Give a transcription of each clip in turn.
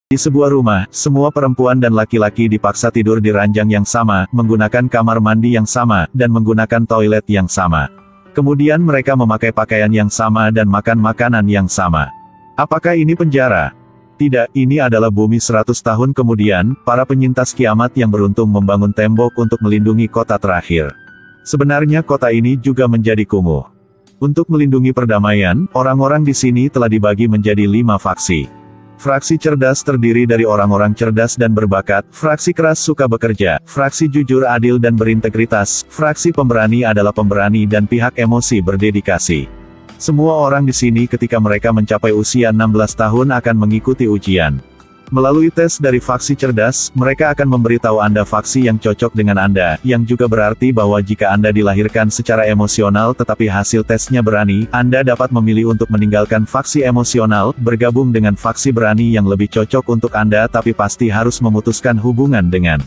Di sebuah rumah, semua perempuan dan laki-laki dipaksa tidur di ranjang yang sama, menggunakan kamar mandi yang sama, dan menggunakan toilet yang sama. Kemudian mereka memakai pakaian yang sama dan makan makanan yang sama. Apakah ini penjara? Tidak, ini adalah bumi 100 tahun kemudian, para penyintas kiamat yang beruntung membangun tembok untuk melindungi kota terakhir. Sebenarnya kota ini juga menjadi kumuh. Untuk melindungi perdamaian, orang-orang di sini telah dibagi menjadi 5 faksi. Fraksi cerdas terdiri dari orang-orang cerdas dan berbakat, fraksi keras suka bekerja, fraksi jujur adil dan berintegritas, fraksi pemberani adalah pemberani dan pihak emosi berdedikasi. Semua orang di sini ketika mereka mencapai usia 16 tahun akan mengikuti ujian. Melalui tes dari faksi cerdas, mereka akan memberitahu Anda faksi yang cocok dengan Anda, yang juga berarti bahwa jika Anda dilahirkan secara emosional tetapi hasil tesnya berani, Anda dapat memilih untuk meninggalkan faksi emosional, bergabung dengan faksi berani yang lebih cocok untuk Anda tapi pasti harus memutuskan hubungan dengan.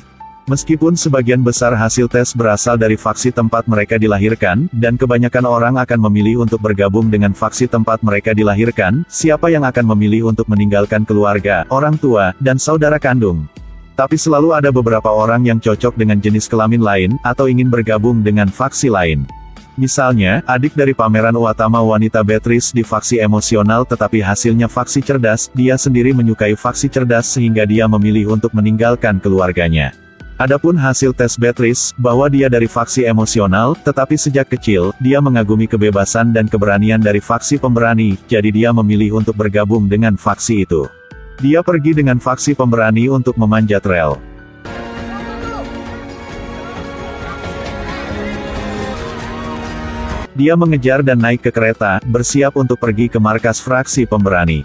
Meskipun sebagian besar hasil tes berasal dari faksi tempat mereka dilahirkan, dan kebanyakan orang akan memilih untuk bergabung dengan faksi tempat mereka dilahirkan, siapa yang akan memilih untuk meninggalkan keluarga, orang tua, dan saudara kandung? Tapi selalu ada beberapa orang yang cocok dengan jenis kelamin lain, atau ingin bergabung dengan faksi lain. Misalnya, adik dari pameran utama wanita Beatrice di faksi emosional tetapi hasilnya faksi cerdas, dia sendiri menyukai faksi cerdas sehingga dia memilih untuk meninggalkan keluarganya. Adapun hasil tes Beatrice, bahwa dia dari faksi emosional, tetapi sejak kecil, dia mengagumi kebebasan dan keberanian dari faksi pemberani, jadi dia memilih untuk bergabung dengan faksi itu. Dia pergi dengan faksi pemberani untuk memanjat rel. Dia mengejar dan naik ke kereta, bersiap untuk pergi ke markas fraksi pemberani.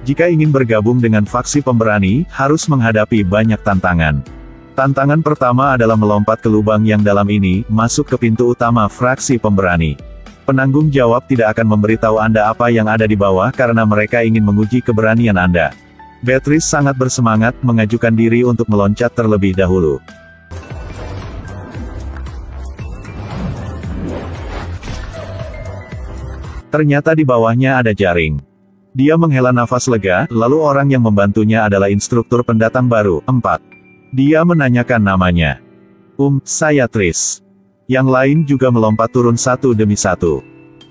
Jika ingin bergabung dengan faksi pemberani, harus menghadapi banyak tantangan. Tantangan pertama adalah melompat ke lubang yang dalam ini, masuk ke pintu utama fraksi pemberani. Penanggung jawab tidak akan memberitahu Anda apa yang ada di bawah karena mereka ingin menguji keberanian Anda. Beatrice sangat bersemangat, mengajukan diri untuk meloncat terlebih dahulu. Ternyata di bawahnya ada jaring. Dia menghela nafas lega, lalu orang yang membantunya adalah instruktur pendatang baru, 4. Dia menanyakan namanya. Saya Tris. Yang lain juga melompat turun satu demi satu.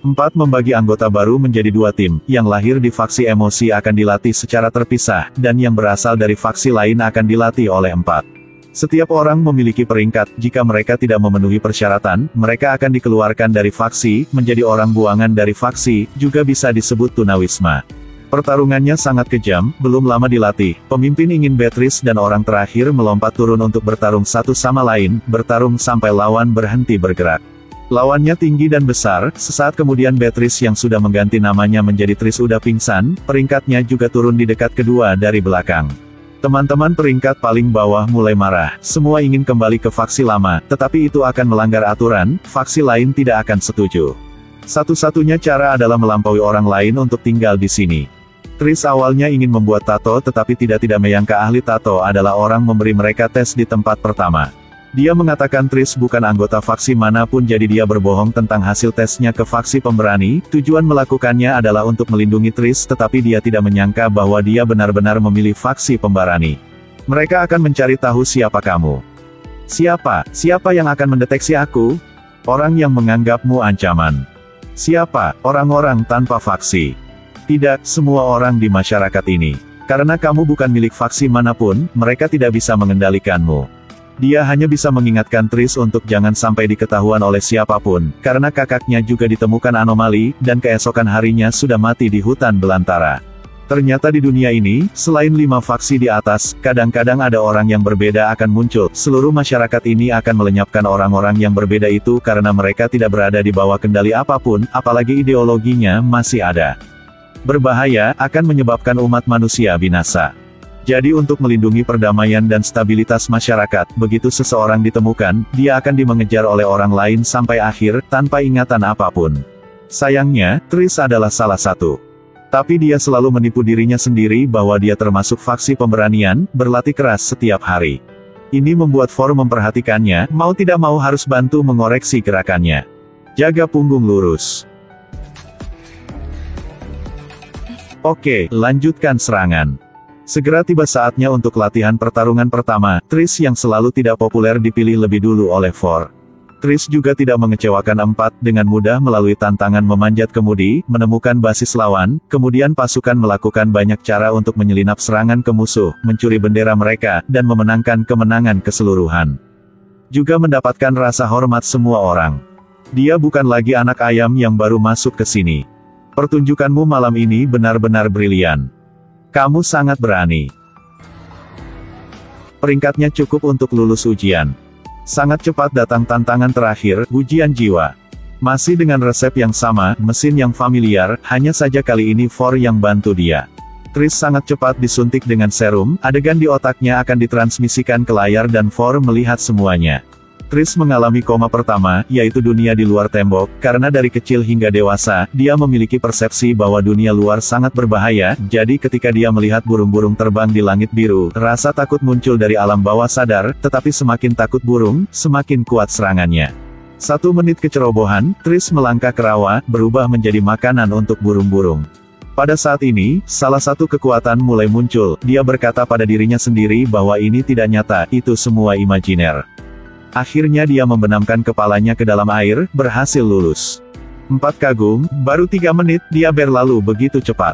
4 membagi anggota baru menjadi 2 tim, yang lahir di faksi emosi akan dilatih secara terpisah, dan yang berasal dari faksi lain akan dilatih oleh 4. Setiap orang memiliki peringkat, jika mereka tidak memenuhi persyaratan, mereka akan dikeluarkan dari faksi, menjadi orang buangan dari faksi, juga bisa disebut tunawisma. Pertarungannya sangat kejam, belum lama dilatih, pemimpin ingin Beatrice dan orang terakhir melompat turun untuk bertarung satu sama lain, bertarung sampai lawan berhenti bergerak. Lawannya tinggi dan besar, sesaat kemudian Beatrice yang sudah mengganti namanya menjadi Tris udah pingsan, peringkatnya juga turun di dekat kedua dari belakang. Teman-teman peringkat paling bawah mulai marah, semua ingin kembali ke faksi lama, tetapi itu akan melanggar aturan, faksi lain tidak akan setuju. Satu-satunya cara adalah melampaui orang lain untuk tinggal di sini. Tris awalnya ingin membuat tato tetapi tidak menyangka ahli tato adalah orang memberi mereka tes di tempat pertama. Dia mengatakan Tris bukan anggota faksi manapun jadi dia berbohong tentang hasil tesnya ke faksi pemberani, tujuan melakukannya adalah untuk melindungi Tris tetapi dia tidak menyangka bahwa dia benar-benar memilih faksi pemberani. Mereka akan mencari tahu siapa kamu. Siapa yang akan mendeteksi aku? Orang yang menganggapmu ancaman. Siapa? Orang-orang tanpa faksi. Tidak, semua orang di masyarakat ini. Karena kamu bukan milik faksi manapun, mereka tidak bisa mengendalikanmu. Dia hanya bisa mengingatkan Tris untuk jangan sampai diketahuan oleh siapapun, karena kakaknya juga ditemukan anomali, dan keesokan harinya sudah mati di hutan belantara. Ternyata di dunia ini, selain 5 faksi di atas, kadang-kadang ada orang yang berbeda akan muncul. Seluruh masyarakat ini akan melenyapkan orang-orang yang berbeda itu karena mereka tidak berada di bawah kendali apapun, apalagi ideologinya masih ada. Berbahaya, akan menyebabkan umat manusia binasa. Jadi untuk melindungi perdamaian dan stabilitas masyarakat, begitu seseorang ditemukan, dia akan dimengejar oleh orang lain sampai akhir, tanpa ingatan apapun. Sayangnya, Tris adalah salah satu. Tapi dia selalu menipu dirinya sendiri bahwa dia termasuk faksi pemberanian, berlatih keras setiap hari. Ini membuat For memperhatikannya, mau tidak mau harus bantu mengoreksi gerakannya. Jaga punggung lurus. Oke, lanjutkan serangan. Segera tiba saatnya untuk latihan pertarungan pertama. Tris yang selalu tidak populer dipilih lebih dulu oleh For. Tris juga tidak mengecewakan empat, dengan mudah melalui tantangan memanjat kemudi, menemukan basis lawan, kemudian pasukan melakukan banyak cara untuk menyelinap serangan ke musuh, mencuri bendera mereka, dan memenangkan kemenangan keseluruhan. Juga mendapatkan rasa hormat semua orang. Dia bukan lagi anak ayam yang baru masuk ke sini. Pertunjukanmu malam ini benar-benar brilian. Kamu sangat berani. Peringkatnya cukup untuk lulus ujian. Sangat cepat datang tantangan terakhir, ujian jiwa. Masih dengan resep yang sama, mesin yang familiar, hanya saja kali ini For yang bantu dia. Tris sangat cepat disuntik dengan serum, adegan di otaknya akan ditransmisikan ke layar dan For melihat semuanya. Tris mengalami koma pertama, yaitu dunia di luar tembok, karena dari kecil hingga dewasa, dia memiliki persepsi bahwa dunia luar sangat berbahaya, jadi ketika dia melihat burung-burung terbang di langit biru, rasa takut muncul dari alam bawah sadar, tetapi semakin takut burung, semakin kuat serangannya. 1 menit kecerobohan, Tris melangkah ke rawa, berubah menjadi makanan untuk burung-burung. Pada saat ini, salah satu kekuatan mulai muncul, dia berkata pada dirinya sendiri bahwa ini tidak nyata, itu semua imajiner. Akhirnya dia membenamkan kepalanya ke dalam air, berhasil lulus. 4 kagum, baru 3 menit, dia berlalu begitu cepat.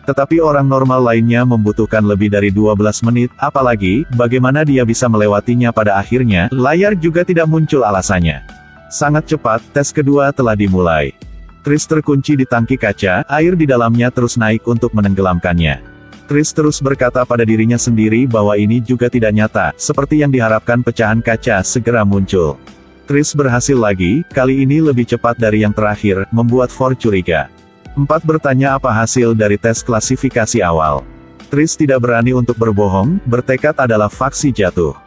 Tetapi orang normal lainnya membutuhkan lebih dari 12 menit, apalagi, bagaimana dia bisa melewatinya pada akhirnya, layar juga tidak muncul alasannya. Sangat cepat, tes kedua telah dimulai. Tris terkunci di tangki kaca, air di dalamnya terus naik untuk menenggelamkannya. Tris terus berkata pada dirinya sendiri bahwa ini juga tidak nyata, seperti yang diharapkan pecahan kaca segera muncul. Tris berhasil lagi, kali ini lebih cepat dari yang terakhir, membuat For curiga. 4 bertanya apa hasil dari tes klasifikasi awal. Tris tidak berani untuk berbohong, bertekad adalah faksi jatuh.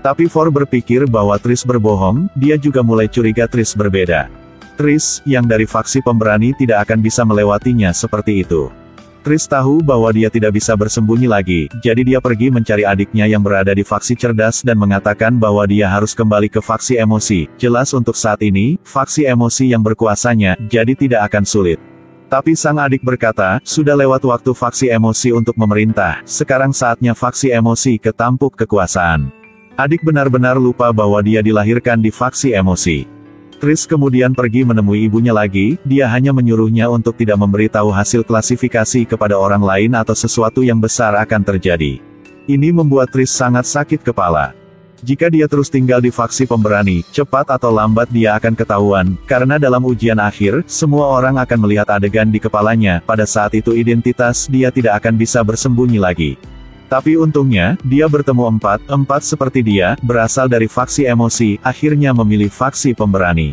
Tapi For berpikir bahwa Tris berbohong, dia juga mulai curiga Tris berbeda. Tris, yang dari faksi pemberani tidak akan bisa melewatinya seperti itu. Tris tahu bahwa dia tidak bisa bersembunyi lagi, jadi dia pergi mencari adiknya yang berada di faksi cerdas dan mengatakan bahwa dia harus kembali ke faksi emosi. Jelas untuk saat ini, faksi emosi yang berkuasanya, jadi tidak akan sulit. Tapi sang adik berkata, sudah lewat waktu faksi emosi untuk memerintah, sekarang saatnya faksi emosi ketampuk kekuasaan. Adik benar-benar lupa bahwa dia dilahirkan di faksi emosi. Tris kemudian pergi menemui ibunya lagi, dia hanya menyuruhnya untuk tidak memberitahu hasil klasifikasi kepada orang lain atau sesuatu yang besar akan terjadi. Ini membuat Tris sangat sakit kepala. Jika dia terus tinggal di faksi pemberani, cepat atau lambat dia akan ketahuan, karena dalam ujian akhir, semua orang akan melihat adegan di kepalanya, pada saat itu identitas dia tidak akan bisa bersembunyi lagi. Tapi untungnya, dia bertemu empat seperti dia, berasal dari faksi emosi, akhirnya memilih faksi pemberani.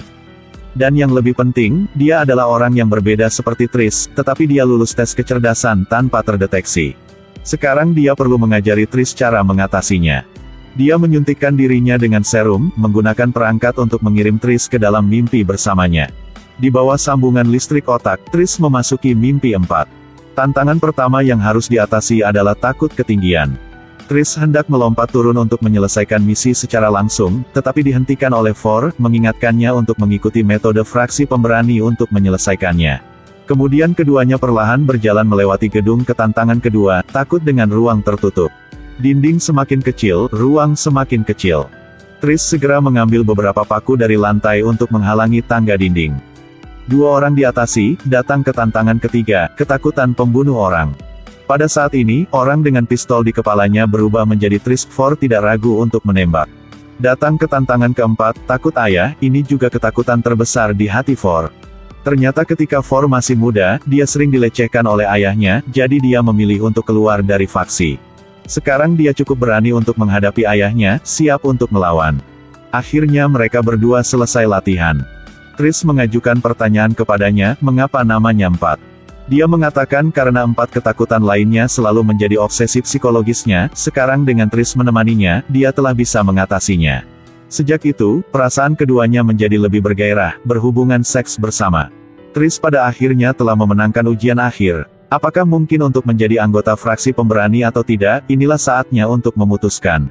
Dan yang lebih penting, dia adalah orang yang berbeda seperti Tris, tetapi dia lulus tes kecerdasan tanpa terdeteksi. Sekarang dia perlu mengajari Tris cara mengatasinya. Dia menyuntikkan dirinya dengan serum, menggunakan perangkat untuk mengirim Tris ke dalam mimpi bersamanya. Di bawah sambungan listrik otak, Tris memasuki mimpi 4. Tantangan pertama yang harus diatasi adalah takut ketinggian. Tris hendak melompat turun untuk menyelesaikan misi secara langsung, tetapi dihentikan oleh For, mengingatkannya untuk mengikuti metode fraksi pemberani untuk menyelesaikannya. Kemudian keduanya perlahan berjalan melewati gedung ke tantangan kedua, takut dengan ruang tertutup. Dinding semakin kecil, ruang semakin kecil. Tris segera mengambil beberapa paku dari lantai untuk menghalangi tangga dinding. 2 orang diatasi, datang ke tantangan ketiga, ketakutan pembunuh orang. Pada saat ini, orang dengan pistol di kepalanya berubah menjadi Tris. For tidak ragu untuk menembak. Datang ke tantangan keempat, takut ayah, ini juga ketakutan terbesar di hati For. Ternyata ketika For masih muda, dia sering dilecehkan oleh ayahnya, jadi dia memilih untuk keluar dari faksi. Sekarang dia cukup berani untuk menghadapi ayahnya, siap untuk melawan. Akhirnya mereka berdua selesai latihan. Tris mengajukan pertanyaan kepadanya, mengapa namanya 4? Dia mengatakan karena 4 ketakutan lainnya selalu menjadi obsesi psikologisnya, sekarang dengan Tris menemaninya, dia telah bisa mengatasinya. Sejak itu, perasaan keduanya menjadi lebih bergairah, berhubungan seks bersama. Tris pada akhirnya telah memenangkan ujian akhir. Apakah mungkin untuk menjadi anggota fraksi pemberani atau tidak, inilah saatnya untuk memutuskan.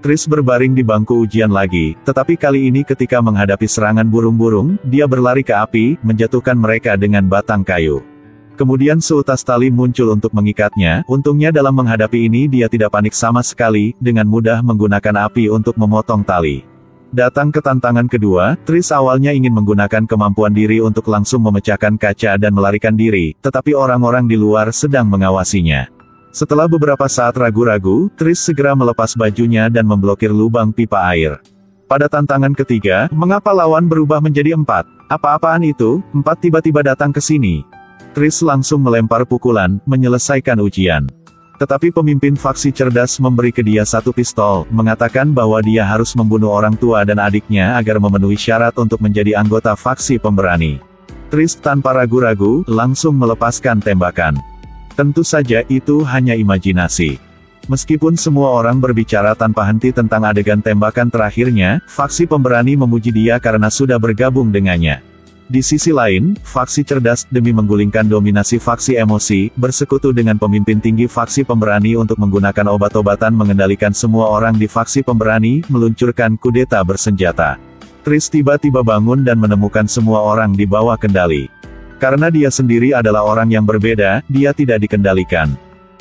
Tris berbaring di bangku ujian lagi, tetapi kali ini ketika menghadapi serangan burung-burung, dia berlari ke api, menjatuhkan mereka dengan batang kayu. Kemudian seutas tali muncul untuk mengikatnya, untungnya dalam menghadapi ini dia tidak panik sama sekali, dengan mudah menggunakan api untuk memotong tali. Datang ke tantangan kedua, Tris awalnya ingin menggunakan kemampuan diri untuk langsung memecahkan kaca dan melarikan diri, tetapi orang-orang di luar sedang mengawasinya. Setelah beberapa saat ragu-ragu, Tris segera melepas bajunya dan memblokir lubang pipa air. Pada tantangan ketiga, mengapa lawan berubah menjadi 4? Apa-apaan itu? 4 tiba-tiba datang ke sini. Tris langsung melempar pukulan, menyelesaikan ujian. Tetapi pemimpin faksi cerdas memberi ke dia satu pistol, mengatakan bahwa dia harus membunuh orang tua dan adiknya agar memenuhi syarat untuk menjadi anggota faksi pemberani. Tris tanpa ragu-ragu, langsung melepaskan tembakan. Tentu saja itu hanya imajinasi. Meskipun semua orang berbicara tanpa henti tentang adegan tembakan terakhirnya, faksi pemberani memuji dia karena sudah bergabung dengannya. Di sisi lain, faksi cerdas, demi menggulingkan dominasi faksi emosi, bersekutu dengan pemimpin tinggi faksi pemberani untuk menggunakan obat-obatan mengendalikan semua orang di faksi pemberani, meluncurkan kudeta bersenjata. Tris tiba-tiba bangun dan menemukan semua orang di bawah kendali. Karena dia sendiri adalah orang yang berbeda, dia tidak dikendalikan.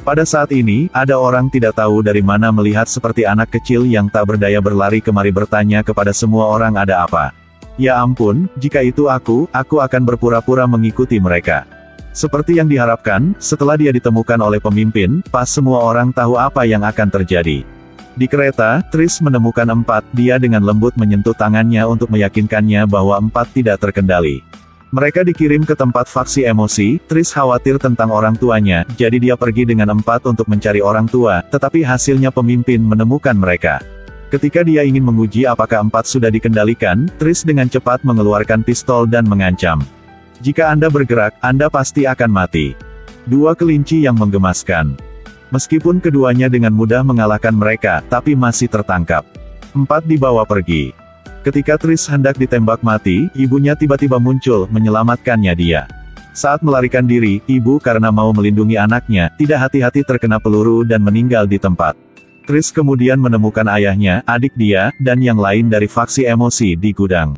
Pada saat ini, ada orang tidak tahu dari mana melihat seperti anak kecil yang tak berdaya berlari kemari bertanya kepada semua orang ada apa. Ya ampun, jika itu aku akan berpura-pura mengikuti mereka. Seperti yang diharapkan, setelah dia ditemukan oleh pemimpin, pas semua orang tahu apa yang akan terjadi. Di kereta, Tris menemukan 4, dia dengan lembut menyentuh tangannya untuk meyakinkannya bahwa 4 tidak terkendali. Mereka dikirim ke tempat faksi emosi, Tris khawatir tentang orang tuanya, jadi dia pergi dengan 4 untuk mencari orang tua, tetapi hasilnya pemimpin menemukan mereka. Ketika dia ingin menguji apakah 4 sudah dikendalikan, Tris dengan cepat mengeluarkan pistol dan mengancam. Jika Anda bergerak, Anda pasti akan mati. 2 kelinci yang menggemaskan. Meskipun keduanya dengan mudah mengalahkan mereka, tapi masih tertangkap. 4 dibawa pergi. Ketika Tris hendak ditembak mati, ibunya tiba-tiba muncul, menyelamatkannya dia. Saat melarikan diri, ibu karena mau melindungi anaknya, tidak hati-hati terkena peluru dan meninggal di tempat. Tris kemudian menemukan ayahnya, adik dia, dan yang lain dari faksi emosi di gudang.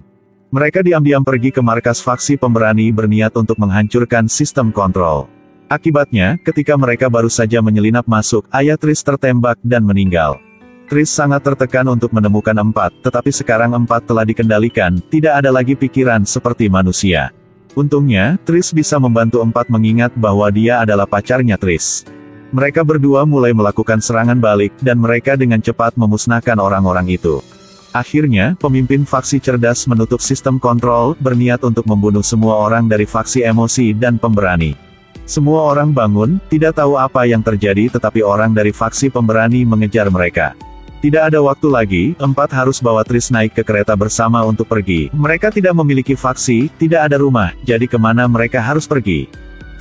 Mereka diam-diam pergi ke markas faksi pemberani berniat untuk menghancurkan sistem kontrol. Akibatnya, ketika mereka baru saja menyelinap masuk, ayah Tris tertembak dan meninggal. Tris sangat tertekan untuk menemukan 4, tetapi sekarang 4 telah dikendalikan, tidak ada lagi pikiran seperti manusia. Untungnya, Tris bisa membantu 4 mengingat bahwa dia adalah pacarnya Tris. Mereka berdua mulai melakukan serangan balik, dan mereka dengan cepat memusnahkan orang-orang itu. Akhirnya, pemimpin faksi cerdas menutup sistem kontrol, berniat untuk membunuh semua orang dari faksi emosi dan pemberani. Semua orang bangun, tidak tahu apa yang terjadi tetapi orang dari faksi pemberani mengejar mereka. Tidak ada waktu lagi, 4 harus bawa Tris naik ke kereta bersama untuk pergi. Mereka tidak memiliki faksi, tidak ada rumah, jadi kemana mereka harus pergi?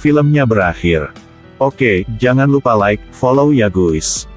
Filmnya berakhir. Oke, jangan lupa like, follow ya guys.